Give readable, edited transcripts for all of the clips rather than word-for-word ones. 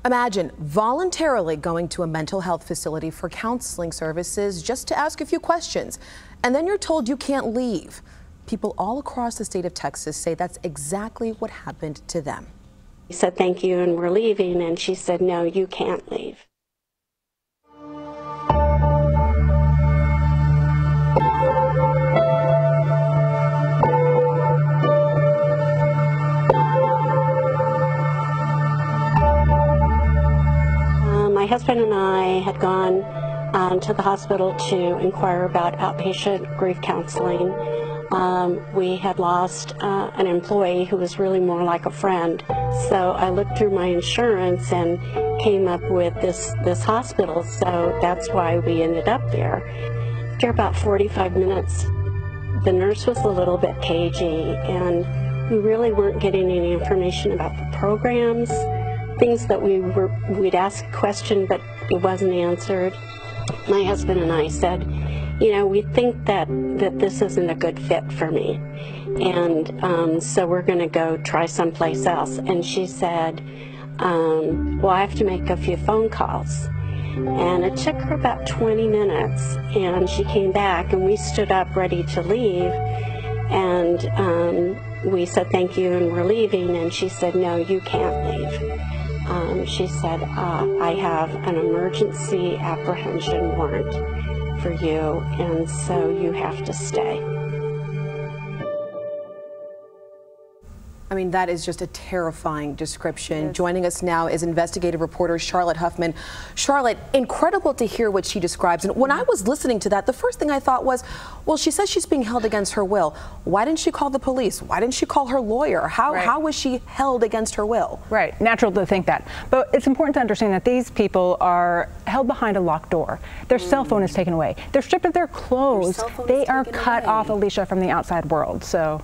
Imagine voluntarily going to a mental health facility for counseling services just to ask a few questions, and then you're told you can't leave. People all across the state of Texas say that's exactly what happened to them. He said, "Thank you, and we're leaving," and she said, "No, you can't leave." My husband and I had gone to the hospital to inquire about outpatient grief counseling. We had lost an employee who was really more like a friend. So I looked through my insurance and came up with this hospital. So that's why we ended up there. After about 45 minutes, the nurse was a little bit cagey, and we really weren't getting any information about the programs. Things that we'd ask a question, but it wasn't answered. My husband and I said, you know, we think that this isn't a good fit for me, and so we're going to go try someplace else. And she said, well, I have to make a few phone calls. And it took her about 20 minutes, and she came back, and we stood up ready to leave, and we said, "Thank you, and we're leaving," and she said, "No, you can't leave." She said, "I have an emergency apprehension warrant for you, and so you have to stay." I mean, that is just a terrifying description. Joining us now is investigative reporter Charlotte Huffman. Charlotte, incredible to hear what she describes. And when I was listening to that, the first thing I thought was, well, she says she's being held against her will. Why didn't she call the police? Why didn't she call her lawyer? How was she held against her will? Right, natural to think that. But it's important to understand that these people are held behind a locked door. Their cell phone is taken away. They're stripped of their clothes. They are cut off, Alicia, from the outside world. So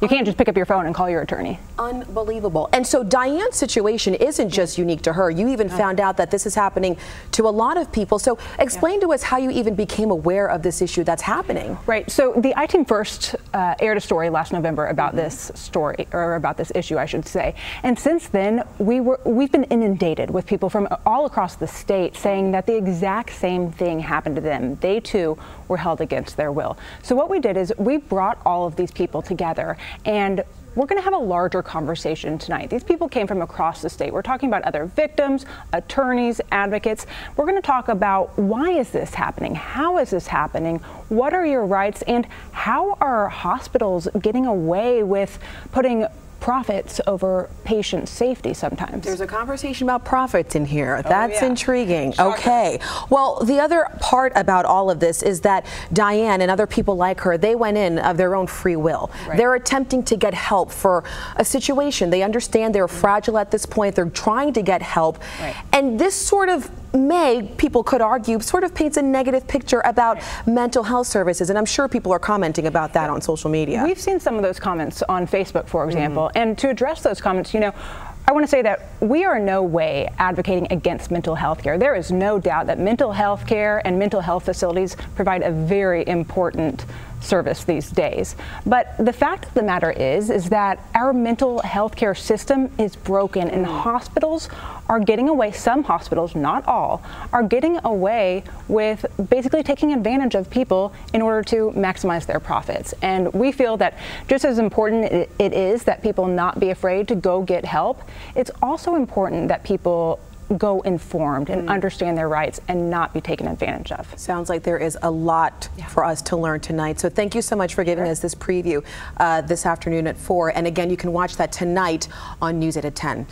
you can't just pick up your phone and call your attorney. Unbelievable. And so Diane's situation isn't just unique to her. You even found out that this is happening to a lot of people. So explain to us how you even became aware of this issue that's happening. Right. So the I-Team first aired a story last November about this story, or about this issue, I should say. And since then, we've been inundated with people from all across the state saying that the exact same thing happened to them. They too were held against their will. So what we did is we brought all of these people together, and we're going to have a larger conversation tonight. These people came from across the state. We're talking about other victims, attorneys, advocates. We're going to talk about why is this happening? How is this happening? What are your rights? And how are hospitals getting away with putting profits over patient safety sometimes? There's a conversation about profits in here. That's intriguing. Okay. Well, the other part about all of this is that Diane and other people like her, they went in of their own free will. They're attempting to get help for a situation. They understand they're fragile at this point. They're trying to get help. And this sort of people could argue, sort of paints a negative picture about mental health services, and I'm sure people are commenting about that on social media. We've seen some of those comments on Facebook, for example, and to address those comments, you know, I want to say that we are in no way advocating against mental health care. There is no doubt that mental health care and mental health facilities provide a very important service these days. But the fact of the matter is that our mental health care system is broken, and hospitals are getting away, some hospitals, not all, are getting away with basically taking advantage of people in order to maximize their profits. And we feel that just as important it is that people not be afraid to go get help, it's also important that people go informed and understand their rights and not be taken advantage of. Sounds like there is a lot for us to learn tonight. So thank you so much for giving us this preview this afternoon at 4. And again, you can watch that tonight on News 8 at 10.